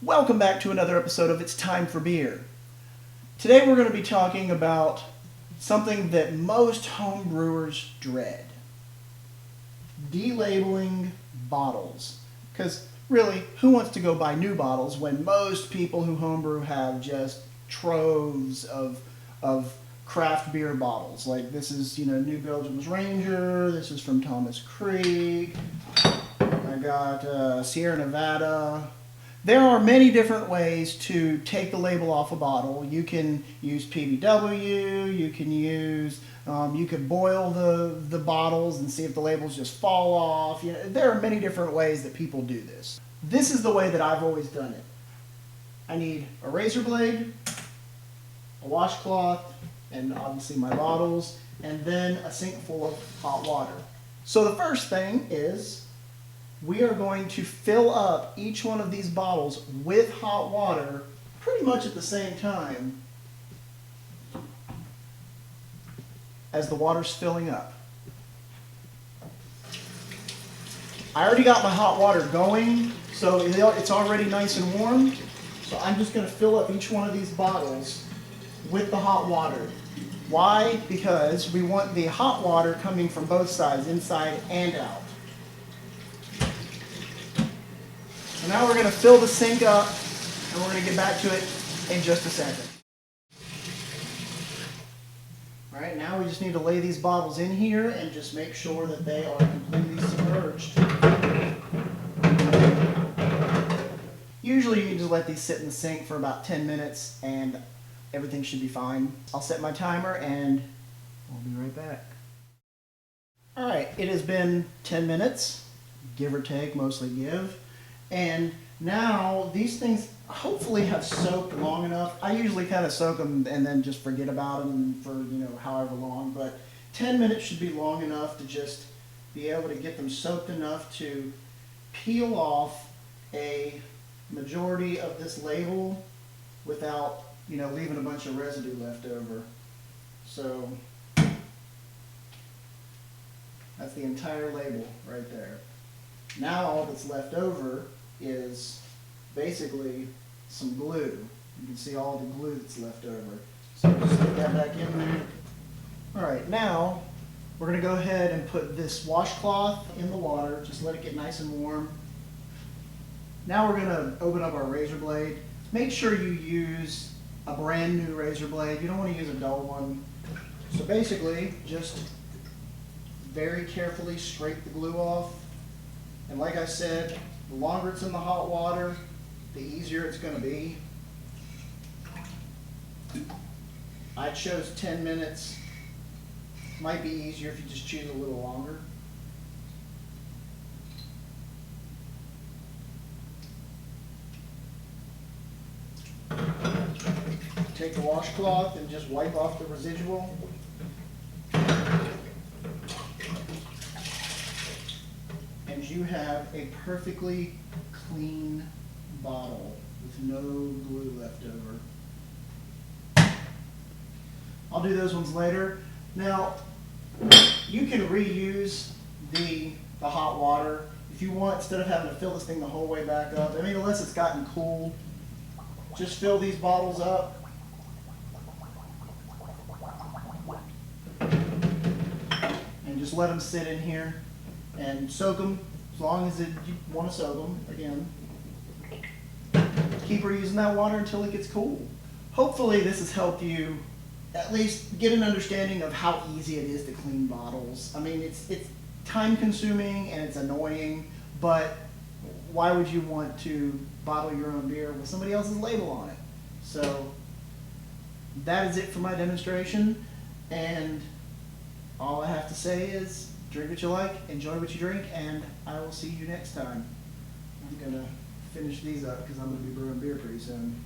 Welcome back to another episode of It's Time for Beer. Today we're going to be talking about something that most home brewers dread. Delabeling bottles. Because really, who wants to go buy new bottles when most people who homebrew have just troves of craft beer bottles? Like this is, New Belgium's Ranger, this is from Thomas Creek, I got Sierra Nevada. There are many different ways to take the label off a bottle. You can use PBW, you can use, you could boil the bottles and see if the labels just fall off. There are many different ways that people do this. This is the way that I've always done it. I need a razor blade, a washcloth, and obviously my bottles, and then a sink full of hot water. So the first thing is, we are going to fill up each one of these bottles with hot water pretty much at the same time as the water's filling up. I already got my hot water going, so it's already nice and warm. So I'm just going to fill up each one of these bottles with the hot water. Why? Because we want the hot water coming from both sides, inside and out. So now we're going to fill the sink up, and we're going to get back to it in just a second. All right, now we just need to lay these bottles in here and just make sure that they are completely submerged. Usually you need to let these sit in the sink for about 10 minutes and everything should be fine. I'll set my timer and I'll be right back. All right, it has been 10 minutes, give or take, mostly give. And now these things hopefully have soaked long enough. I usually kind of soak them and then just forget about them for, however long. But 10 minutes should be long enough to just be able to get them soaked enough to peel off a majority of this label without, leaving a bunch of residue left over. So that's the entire label right there. Now all that's left over is basically some glue. You can see all the glue that's left over. So just put that back in there. All right, now we're going to go ahead and put this washcloth in the water. Just let it get nice and warm. Now we're going to open up our razor blade. Make sure you use a brand new razor blade. You don't want to use a dull one. So basically, just very carefully scrape the glue off. And like I said, the longer it's in the hot water, the easier it's going to be. I chose 10 minutes. Might be easier if you just choose a little longer. Take the washcloth and just wipe off the residual. And you have a perfectly clean bottle with no glue left over. I'll do those ones later. Now, you can reuse the hot water if you want, instead of having to fill this thing the whole way back up. I mean, unless it's gotten cool, just fill these bottles up. And just let them sit in here and soak them as long as you want to soak them. Again, keep reusing that water until it gets cool. Hopefully this has helped you at least get an understanding of how easy it is to clean bottles. I mean, it's time consuming and it's annoying, but why would you want to bottle your own beer with somebody else's label on it? So that is it for my demonstration, and all I have to say is drink what you like, enjoy what you drink, and I will see you next time. I'm going to finish these up because I'm going to be brewing beer pretty soon.